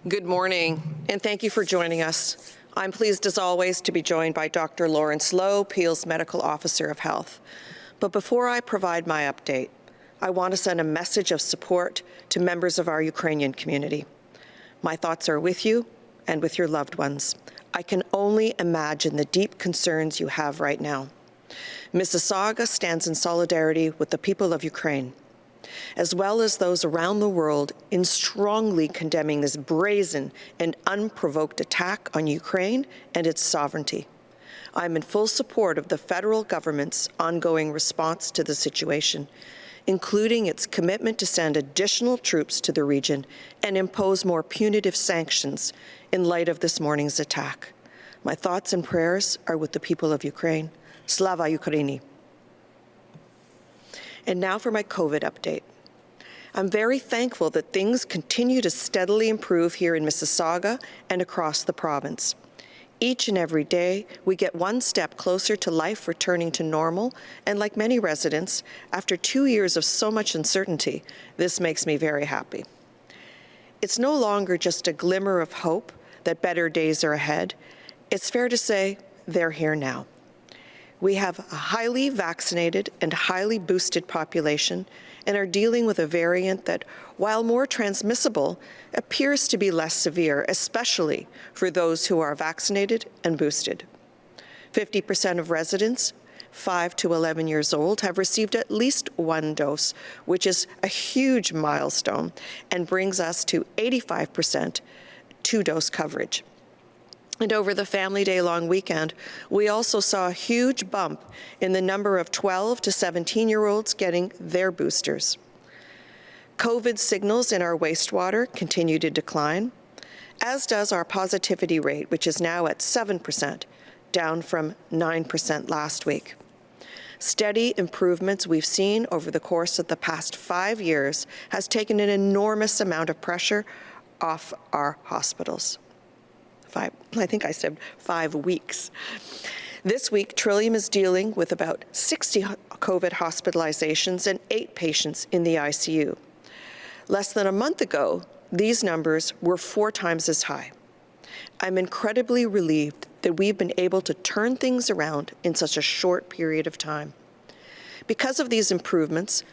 Good morning, and thank you for joining us. I'm pleased, as always, to be joined by Dr. Lawrence Lowe, Peel's Medical Officer of Health. But before I provide my update, I want to send a message of support to members of our Ukrainian community. My thoughts are with you and with your loved ones. I can only imagine the deep concerns you have right now. Mississauga stands in solidarity with the people of Ukraine, as well as those around the world, in strongly condemning this brazen and unprovoked attack on Ukraine and its sovereignty. I'm in full support of the federal government's ongoing response to the situation, including its commitment to send additional troops to the region and impose more punitive sanctions in light of this morning's attack. My thoughts and prayers are with the people of Ukraine. Slava Ukraini. And now for my COVID update. I'm very thankful that things continue to steadily improve here in Mississauga and across the province. Each and every day, we get one step closer to life returning to normal, and like many residents, after 2 years of so much uncertainty, this makes me very happy. It's no longer just a glimmer of hope that better days are ahead. It's fair to say they're here now. We have a highly vaccinated and highly boosted population and are dealing with a variant that, while more transmissible, appears to be less severe, especially for those who are vaccinated and boosted. 50% of residents 5 to 11 years old have received at least one dose, which is a huge milestone and brings us to 85% two-dose coverage. And over the Family Day long weekend, we also saw a huge bump in the number of 12 to 17-year-olds getting their boosters. COVID signals in our wastewater continue to decline, as does our positivity rate, which is now at 7%, down from 9% last week. Steady improvements we've seen over the course of the past 5 years has taken an enormous amount of pressure off our hospitals. I think I said 5 weeks. This week, Trillium is dealing with about 60 COVID hospitalizations and 8 patients in the ICU. Less than a month ago, these numbers were 4 times as high. I'm incredibly relieved that we've been able to turn things around in such a short period of time. Because of these improvements,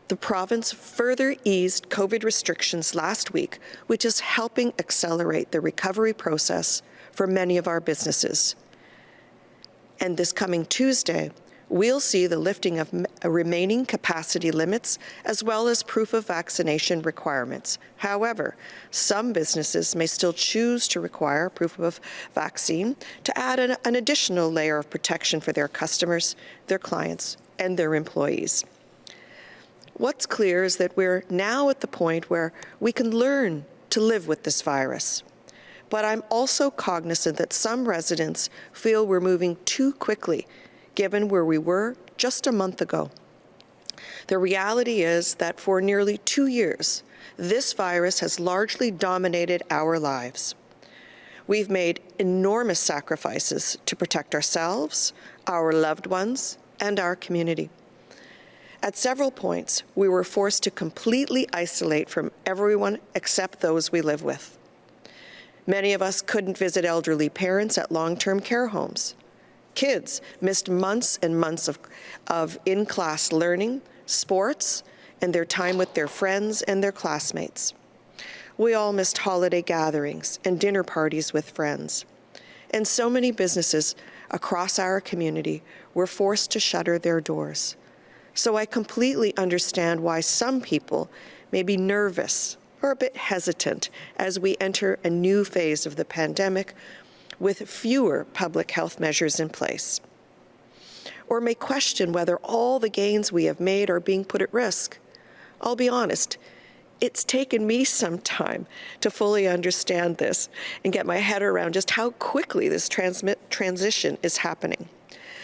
the province further eased COVID restrictions last week, which is helping accelerate the recovery process for many of our businesses. And this coming Tuesday, we'll see the lifting of remaining capacity limits as well as proof of vaccination requirements. However, some businesses may still choose to require proof of vaccine to add an additional layer of protection for their customers, their clients, and their employees. What's clear is that we're now at the point where we can learn to live with this virus. But I'm also cognizant that some residents feel we're moving too quickly, given where we were just a month ago. The reality is that for nearly 2 years, this virus has largely dominated our lives. We've made enormous sacrifices to protect ourselves, our loved ones, and our community. At several points, we were forced to completely isolate from everyone except those we live with. Many of us couldn't visit elderly parents at long-term care homes. Kids missed months and months of in-class learning, sports, and their time with their friends and their classmates. We all missed holiday gatherings and dinner parties with friends. And so many businesses across our community were forced to shutter their doors. So I completely understand why some people may be nervous or a bit hesitant as we enter a new phase of the pandemic with fewer public health measures in place, or may question whether all the gains we have made are being put at risk. I'll be honest, it's taken me some time to fully understand this and get my head around just how quickly this transition is happening.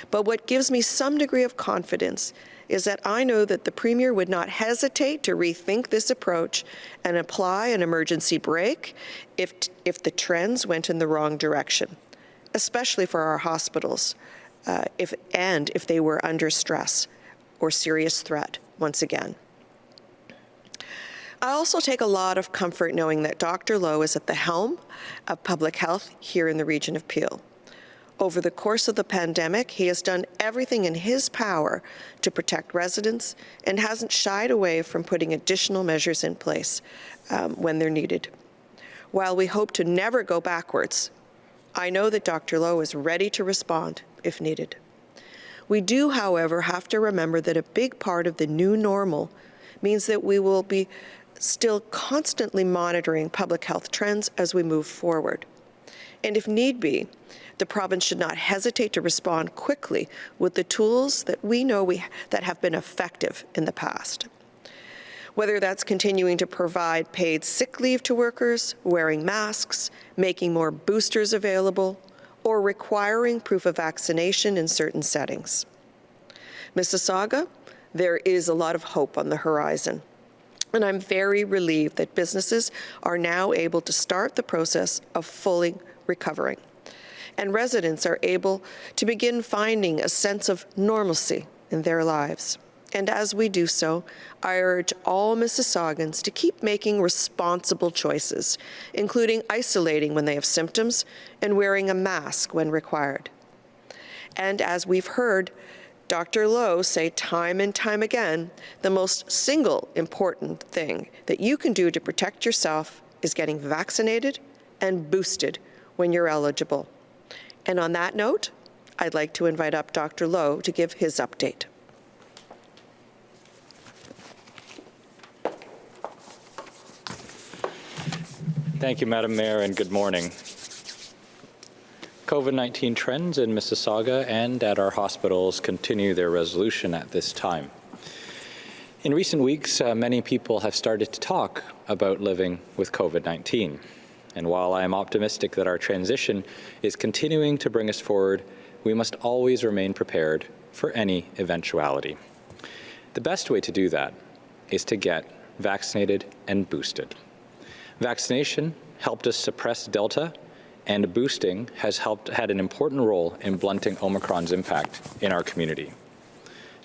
But what gives me some degree of confidence is that I know that the Premier would not hesitate to rethink this approach and apply an emergency brake if the trends went in the wrong direction, especially for our hospitals, if they were under stress or serious threat once again. I also take a lot of comfort knowing that Dr. Lowe is at the helm of public health here in the region of Peel. Over the course of the pandemic, he has done everything in his power to protect residents and hasn't shied away from putting additional measures in place when they're needed. While we hope to never go backwards, I know that Dr. Lowe is ready to respond if needed. We do, however, have to remember that a big part of the new normal means that we will be still constantly monitoring public health trends as we move forward. And if need be, the province should not hesitate to respond quickly with the tools that we know that have been effective in the past. Whether that's continuing to provide paid sick leave to workers, wearing masks, making more boosters available, or requiring proof of vaccination in certain settings. Mississauga, there is a lot of hope on the horizon. And I'm very relieved that businesses are now able to start the process of fully recovering. And residents are able to begin finding a sense of normalcy in their lives. And as we do so, I urge all Mississaugans to keep making responsible choices, including isolating when they have symptoms and wearing a mask when required. And as we've heard Dr. Lowe say time and time again, the most single important thing that you can do to protect yourself is getting vaccinated and boosted when you're eligible. And on that note, I'd like to invite up Dr. Lowe to give his update. Thank you, Madam Mayor, and good morning. COVID-19 trends in Mississauga and at our hospitals continue their resolution at this time. In recent weeks, many people have started to talk about living with COVID-19. And while I am optimistic that our transition is continuing to bring us forward, we must always remain prepared for any eventuality. The best way to do that is to get vaccinated and boosted. Vaccination helped us suppress Delta, and boosting has had an important role in blunting Omicron's impact in our community.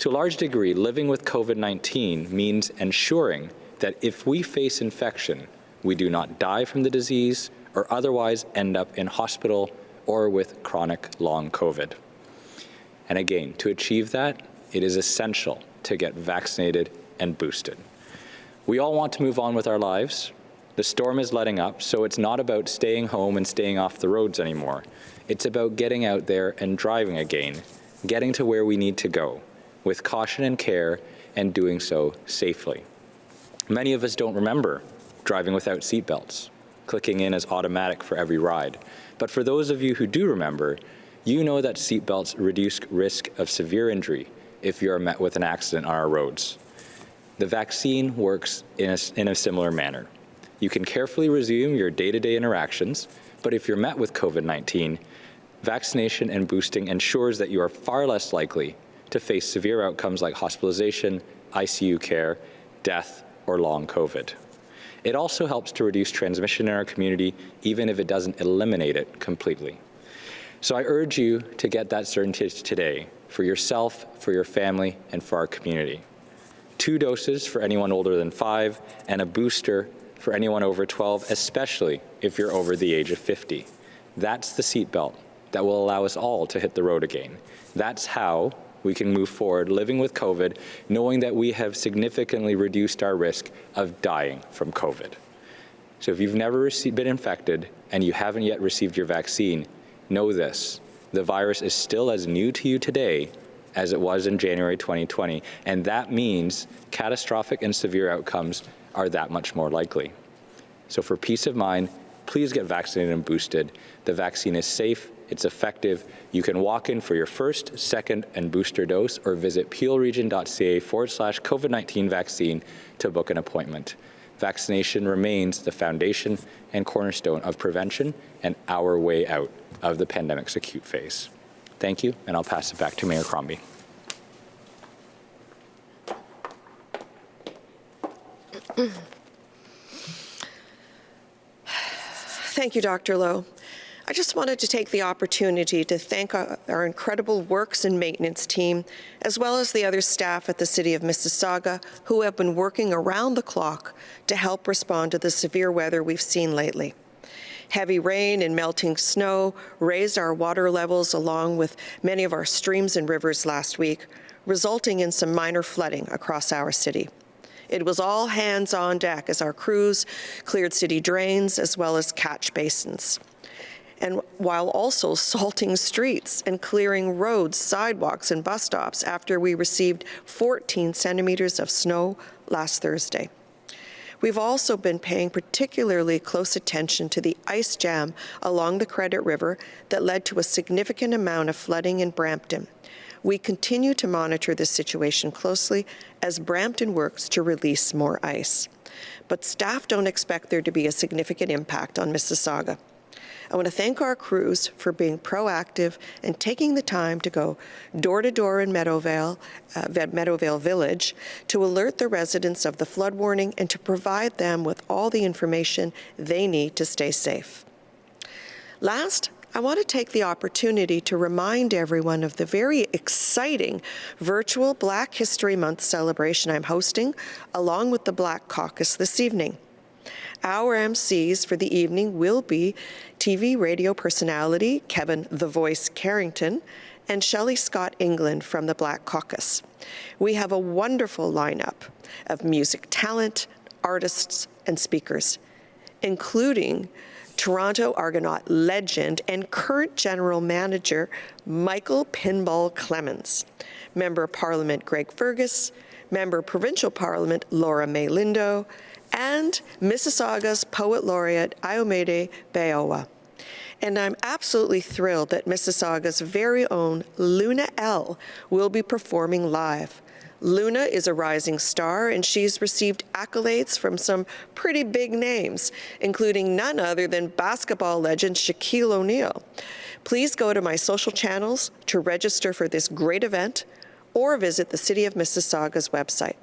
To a large degree, living with COVID-19 means ensuring that if we face infection, we do not die from the disease or otherwise end up in hospital or with chronic long COVID. And again, to achieve that, it is essential to get vaccinated and boosted. We all want to move on with our lives. The storm is letting up, so it's not about staying home and staying off the roads anymore. It's about getting out there and driving again, getting to where we need to go, with caution and care, and doing so safely. Many of us don't remember driving without seatbelts, clicking in as automatic for every ride. But for those of you who do remember, you know that seatbelts reduce risk of severe injury if you're met with an accident on our roads. The vaccine works in a similar manner. You can carefully resume your day-to-day interactions, but if you're met with COVID-19, vaccination and boosting ensures that you are far less likely to face severe outcomes like hospitalization, ICU care, death, or long COVID. It also helps to reduce transmission in our community, even if it doesn't eliminate it completely. So I urge you to get that certainty today for yourself, for your family, and for our community. 2 doses for anyone older than 5, and a booster for anyone over 12, especially if you're over the age of 50. That's the seatbelt that will allow us all to hit the road again. That's how we can move forward living with COVID, knowing that we have significantly reduced our risk of dying from COVID. So if you've never been infected and you haven't yet received your vaccine, know this: the virus is still as new to you today as it was in January 2020, and that means catastrophic and severe outcomes are that much more likely. So for peace of mind, please get vaccinated and boosted. The vaccine is safe, it's effective. You can walk in for your first, second, and booster dose or visit peelregion.ca/COVID-19 vaccine to book an appointment. Vaccination remains the foundation and cornerstone of prevention and our way out of the pandemic's acute phase. Thank you, and I'll pass it back to Mayor Crombie. Thank you, Dr. Lowe. I just wanted to take the opportunity to thank our incredible works and maintenance team, as well as the other staff at the City of Mississauga who have been working around the clock to help respond to the severe weather we've seen lately. Heavy rain and melting snow raised our water levels along with many of our streams and rivers last week, resulting in some minor flooding across our city. It was all hands on deck as our crews cleared city drains as well as catch basins, and while also salting streets and clearing roads, sidewalks, and bus stops after we received 14 centimeters of snow last Thursday. We've also been paying particularly close attention to the ice jam along the Credit River that led to a significant amount of flooding in Brampton. We continue to monitor this situation closely as Brampton works to release more ice. But staff don't expect there to be a significant impact on Mississauga. I want to thank our crews for being proactive and taking the time to go door to door in Meadowvale Village to alert the residents of the flood warning and to provide them with all the information they need to stay safe. Last, I want to take the opportunity to remind everyone of the very exciting virtual Black History Month celebration I'm hosting, along with the Black Caucus this evening. Our MCs for the evening will be TV radio personality Kevin "The Voice" Carrington and Shelley Scott England from the Black Caucus. We have a wonderful lineup of music talent, artists, and speakers, including Toronto Argonaut legend and current General Manager Michael Pinball Clemens, Member of Parliament Greg Fergus, Member of Provincial Parliament Laura May Lindo, and Mississauga's Poet Laureate Iomede Bayowa. And I'm absolutely thrilled that Mississauga's very own Luna L will be performing live. Luna is a rising star, and she's received accolades from some pretty big names, including none other than basketball legend Shaquille O'Neal. Please go to my social channels to register for this great event or visit the City of Mississauga's website.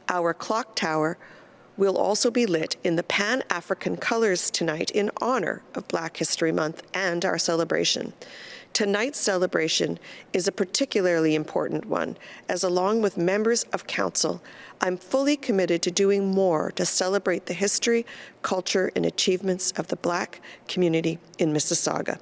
Our clock tower will also be lit in the Pan-African colors tonight in honor of Black History Month and our celebration. Tonight's celebration is a particularly important one, as along with members of council, I'm fully committed to doing more to celebrate the history, culture, and achievements of the Black community in Mississauga,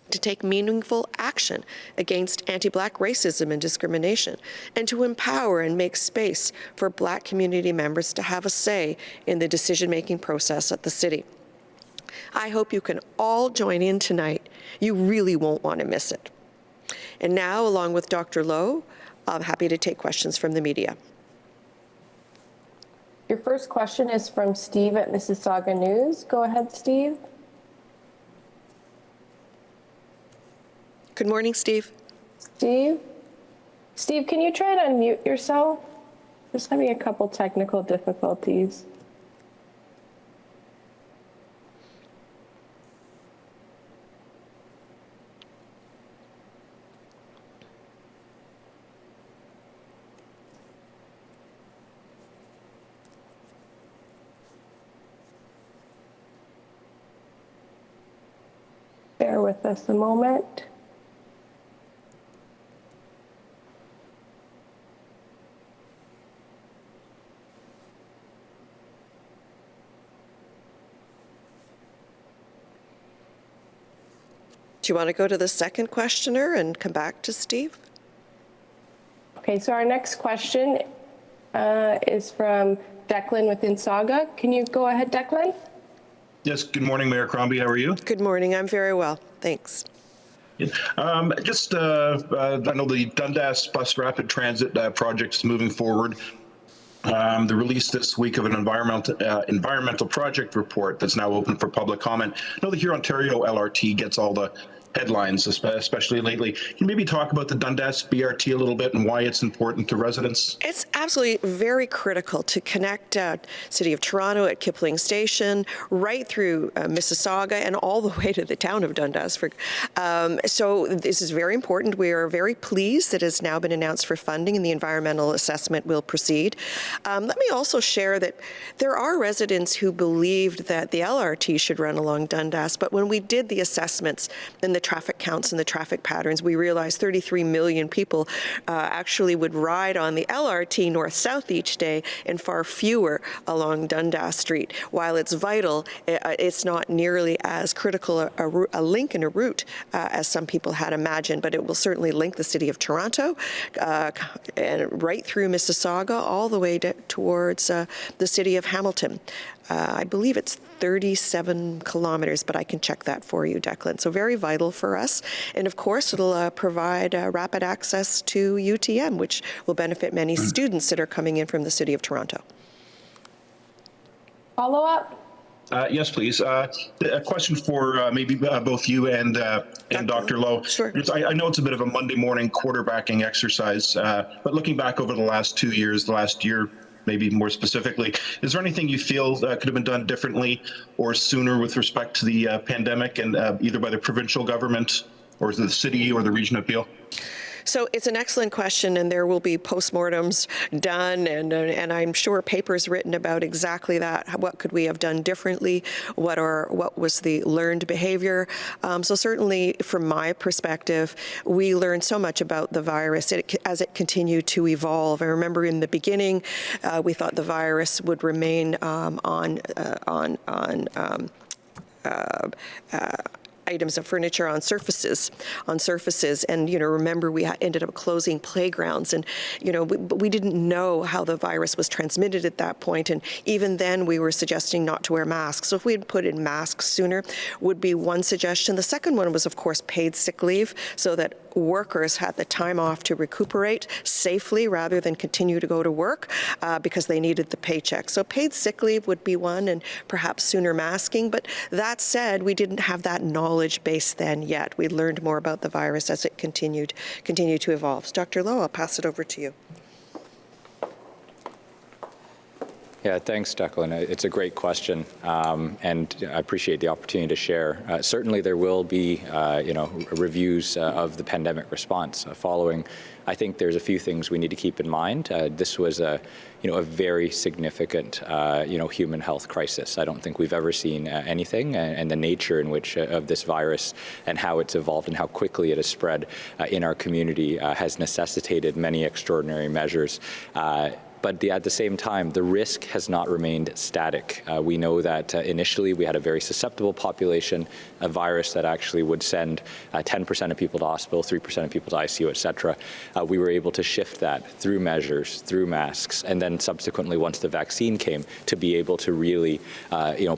to take meaningful action against anti-Black racism and discrimination, and to empower and make space for Black community members to have a say in the decision-making process at the city. I hope you can all join in tonight. You really won't want to miss it. And now, along with Dr. Lowe, I'm happy to take questions from the media. Your first question is from Steve at Mississauga News. Go ahead, Steve. Good morning, Steve. Steve, can you try to unmute yourself? Just having a couple technical difficulties. Bear with us a moment. Do you want to go to the second questioner and come back to Steve? Okay, so our next question is from Declan within Saga. Can you go ahead, Declan? Yes, good morning, Mayor Crombie. How are you? Good morning. I'm very well. Thanks. I know the Dundas Bus Rapid Transit project is moving forward. The release this week of an environmental project report that's now open for public comment. I know the Hurontario LRT gets all the headlines, especially lately. Can you maybe talk about the Dundas BRT a little bit and why it's important to residents? It's absolutely very critical to connect City of Toronto at Kipling Station right through Mississauga and all the way to the town of Dundas. So this is very important. We are very pleased that it has now been announced for funding and the environmental assessment will proceed. Let me also share that there are residents who believed that the LRT should run along Dundas, but when we did the assessments and the traffic counts and the traffic patterns, we realized 33 million people actually would ride on the LRT north-south each day and far fewer along Dundas Street. While it's vital, it's not nearly as critical a link and a route as some people had imagined, but it will certainly link the City of Toronto and right through Mississauga all the way towards the City of Hamilton. I believe it's 37 kilometers, but I can check that for you, Declan. So very vital for us. And of course, it'll provide rapid access to UTM, which will benefit many students that are coming in from the City of Toronto. Follow up? Yes, please. A question for maybe both you and Dr. Lowe. Sure. I know it's a bit of a Monday morning quarterbacking exercise, but looking back over the last 2 years, the last year, maybe more specifically, is there anything you feel could have been done differently or sooner with respect to the pandemic, and either by the provincial government or the city or the region of Peel? So it's an excellent question, and there will be postmortems done, and I'm sure papers written about exactly that. What could we have done differently? What was the learned behavior? So certainly, from my perspective, we learned so much about the virus as it continued to evolve. I remember in the beginning, we thought the virus would remain items of furniture on surfaces, and remember we ended up closing playgrounds, and we didn't know how the virus was transmitted at that point, and even then we were suggesting not to wear masks. So if we had put in masks sooner, would be one suggestion. The second one was, of course, paid sick leave, so that workers had the time off to recuperate safely rather than continue to go to work because they needed the paycheck. So paid sick leave would be one, and perhaps sooner masking. But that said, we didn't have that knowledge base then yet. We learned more about the virus as it continued to evolve. Dr. Lowe, I'll pass it over to you. Yeah, thanks, Declan. It's a great question, and I appreciate the opportunity to share. Certainly, there will be, reviews of the pandemic response following. I think there's a few things we need to keep in mind. This was a very significant, human health crisis. I don't think we've ever seen anything, and the nature in which of this virus and how it's evolved and how quickly it has spread in our community has necessitated many extraordinary measures. But at the same time, the risk has not remained static. We know that initially we had a very susceptible population, a virus that actually would send 10% of people to hospital, 3% of people to ICU, et cetera. We were able to shift that through measures, through masks, and then subsequently, once the vaccine came, to be able to really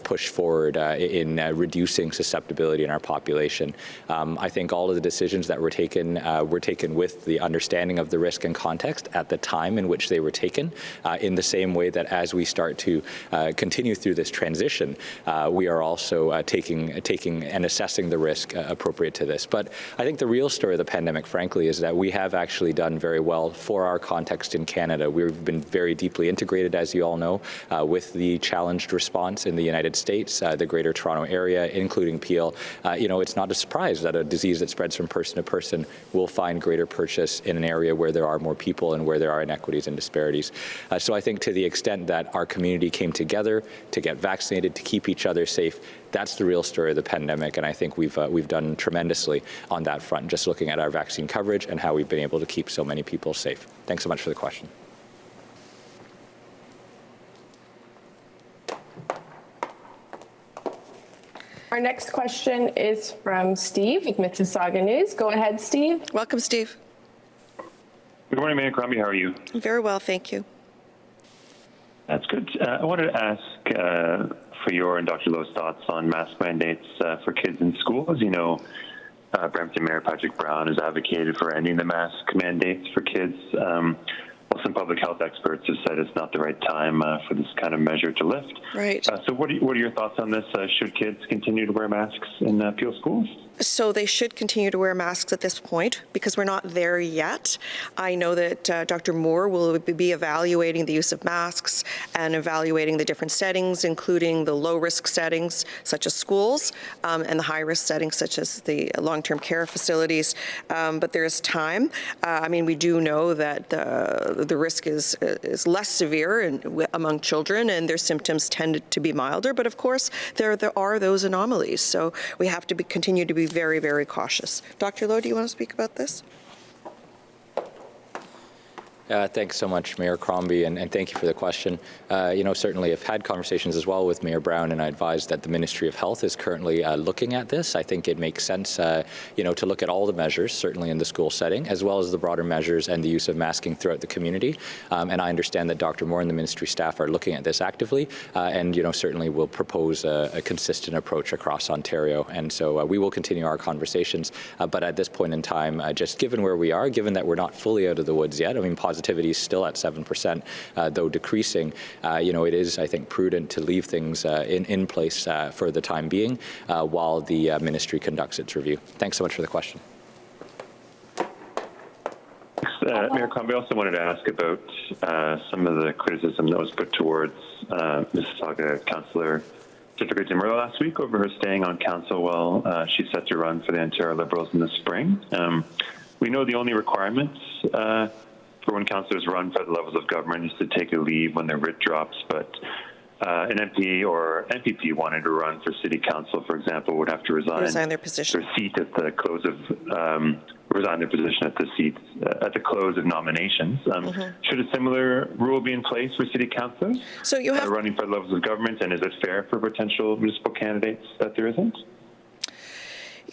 push forward in reducing susceptibility in our population. I think all of the decisions that were taken with the understanding of the risk and context at the time in which they were taken. In the same way that as we start to continue through this transition, we are also taking and assessing the risk appropriate to this. But I think the real story of the pandemic, frankly, is that we have actually done very well for our context in Canada. We've been very deeply integrated, as you all know, with the challenged response in the United States, the Greater Toronto Area, including Peel. It's not a surprise that a disease that spreads from person to person will find greater purchase in an area where there are more people and where there are inequities and disparities. So I think to the extent that our community came together to get vaccinated, to keep each other safe, that's the real story of the pandemic, and I think we've done tremendously on that front, just looking at our vaccine coverage and how we've been able to keep so many people safe. Thanks so much for the question. Our next question is from Steve with Mississauga News. Go ahead, Steve. Welcome, Steve. Good morning, Mayor Crombie. How are you? Very well, thank you. That's good. I wanted to ask for your and Dr. Lowe's thoughts on mask mandates for kids in school. As you know, Brampton Mayor Patrick Brown has advocated for ending the mask mandates for kids. Well, some public health experts have said it's not the right time for this kind of measure to lift. Right. So what are your thoughts on this? Should kids continue to wear masks in Peel schools? So they should continue to wear masks at this point because we're not there yet. I know that Dr. Moore will be evaluating the use of masks and evaluating the different settings, including the low-risk settings such as schools and the high-risk settings such as the long-term care facilities. But there is time. I mean, we do know that the risk is less severe among children and their symptoms tend to be milder. But of course, there are those anomalies. So we have to continue to be very, very cautious. Dr. Lowe, do you want to speak about this? Thanks so much, Mayor Crombie, and thank you for the question. Certainly I've had conversations as well with Mayor Brown, and I advise that the Ministry of Health is currently looking at this. I think it makes sense, to look at all the measures, certainly in the school setting, as well as the broader measures and the use of masking throughout the community. And I understand that Dr. Moore and the ministry staff are looking at this actively, and certainly will propose a consistent approach across Ontario. And so we will continue our conversations. But at this point in time, just given where we are, given that we're not fully out of the woods yet, I mean, positivity is still at 7%, though decreasing. It is, I think, prudent to leave things in place for the time being while the ministry conducts its review. Thanks so much for the question. Mayor Crombie, I also wanted to ask about some of the criticism that was put towards Mississauga Councillor Jessica DeMuro last week over her staying on council while she's set to run for the Ontario Liberals in the spring. We know the only requirements for when councillors run for the levels of government is to take a leave when their writ drops, but an MP or MPP wanted to run for city council, for example, would have to resign their position. Their seat at the close of resign their position at the seat at the close of nominations. Should a similar rule be in place for city councillors? So you have running for the levels of government, and is it fair for potential municipal candidates that there isn't?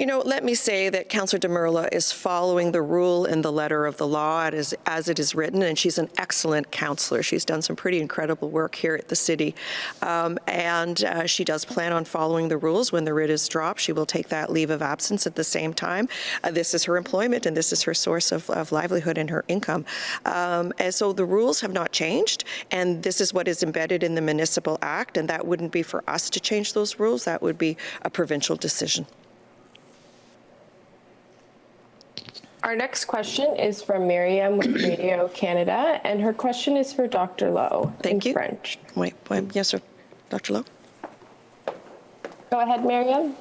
Let me say that Councillor DeMuro is following the rule in the letter of the law as it is written, and she's an excellent councillor. She's done some pretty incredible work here at the city, and she does plan on following the rules. When the writ is dropped, she will take that leave of absence at the same time. This is her employment, and this is her source of livelihood and her income. And so the rules have not changed, and this is what is embedded in the Municipal Act, and that wouldn't be for us to change those rules. That would be a provincial decision. Our next question is from Miriam with Radio Canada, and her question is for Dr. Lowe Thank you. French. Wait, yes, sir. Dr. Lowe? Go ahead, Miriam.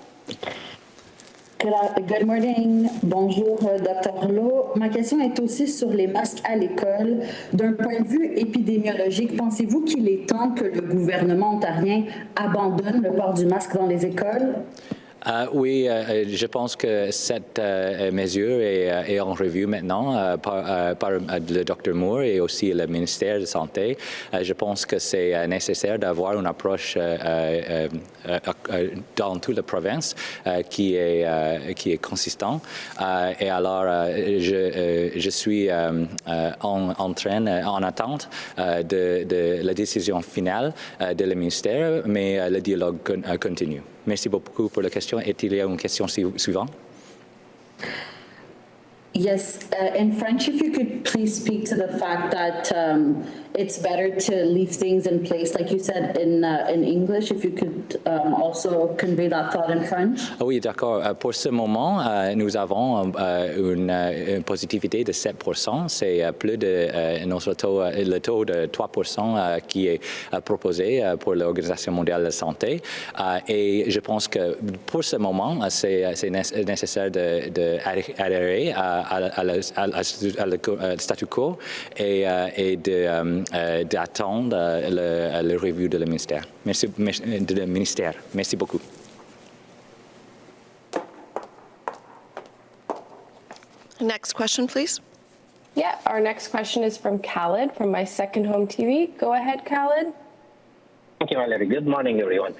Good morning. Bonjour, Dr. Lowe. Ma question est aussi sur les masques à l'école. D'un point de vue épidémiologique, pensez-vous qu'il est temps que le gouvernement ontarien abandonne le port du masque dans les écoles? Oui, je pense que cette mesure est en revue maintenant par le Dr Moore et aussi le ministère de la Santé. Je pense que c'est nécessaire d'avoir une approche dans toute la province qui est consistante. Et alors, je suis en attente de la décision finale de le ministère, mais le dialogue continue. Merci beaucoup pour la question. Est-il y a une question suivante? Yes, in French, if you could please speak to the fact that it's better to leave things in place, like you said in English, if you could also convey that thought in French. Oui, d'accord. Pour ce moment, nous avons une positivité de 7%. C'est plus de notre taux, le taux de 3% qui est proposé pour l'Organisation mondiale de la santé. Et je pense que pour ce moment, c'est nécessaire d'adhérer le statu quo et d'attendre le review de le ministère. Merci beaucoup. Next question, please. Yeah, our next question is from Khaled from My Second Home TV. Go ahead, Khaled. Thank you, Valerie. Good morning, everyone.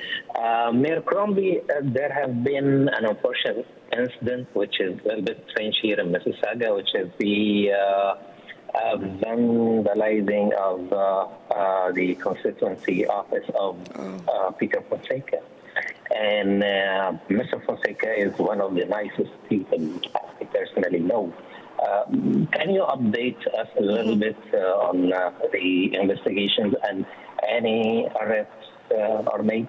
Mayor Crombie, there have been an unfortunate incident, which is a little bit strange here in Mississauga, which is the vandalizing of the constituency office of Peter Fonseca. And Mr. Fonseca is one of the nicest people I personally know. Can you update us a little bit on the investigations and any arrests are made?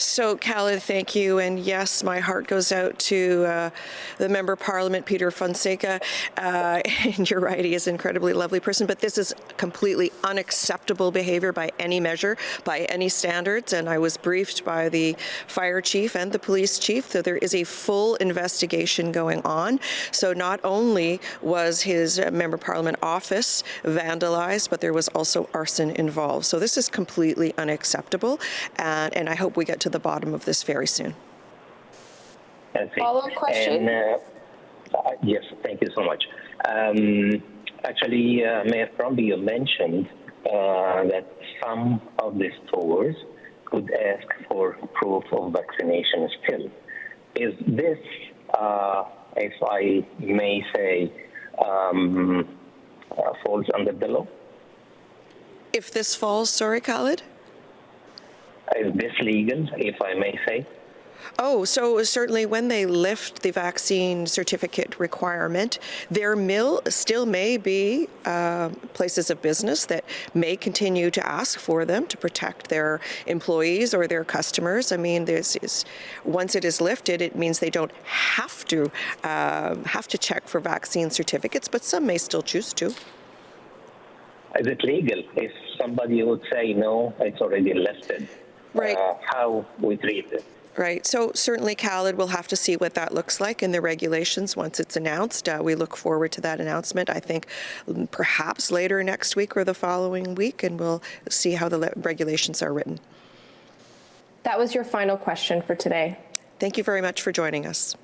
So, Khaled, thank you. And yes, my heart goes out to the Member of Parliament, Peter Fonseca. And you're right, he is an incredibly lovely person. But this is completely unacceptable behavior by any measure, by any standards. And I was briefed by the fire chief and the police chief that there is a full investigation going on. So not only was his Member of Parliament office vandalized, but there was also arson involved. So this is completely unacceptable. And I hope we get to the bottom of this very soon. Follow-up question? And, yes, thank you so much. Actually, Mayor Crombie, you mentioned that some of the stores could ask for proof of vaccination still. Is this, if I may say, falls under the law? If this falls, sorry, Khaled? Is this legal, if I may say? Oh, so certainly when they lift the vaccine certificate requirement, there still may be places of business that may continue to ask for them to protect their employees or their customers. I mean, once it is lifted, it means they don't have to check for vaccine certificates, but some may still choose to. Is it legal if somebody would say, no, it's already lifted? Right. How we treat it? Right. So certainly, Khaled, we'll have to see what that looks like in the regulations once it's announced. We look forward to that announcement, I think, perhaps later next week or the following week, and we'll see how the regulations are written. That was your final question for today. Thank you very much for joining us.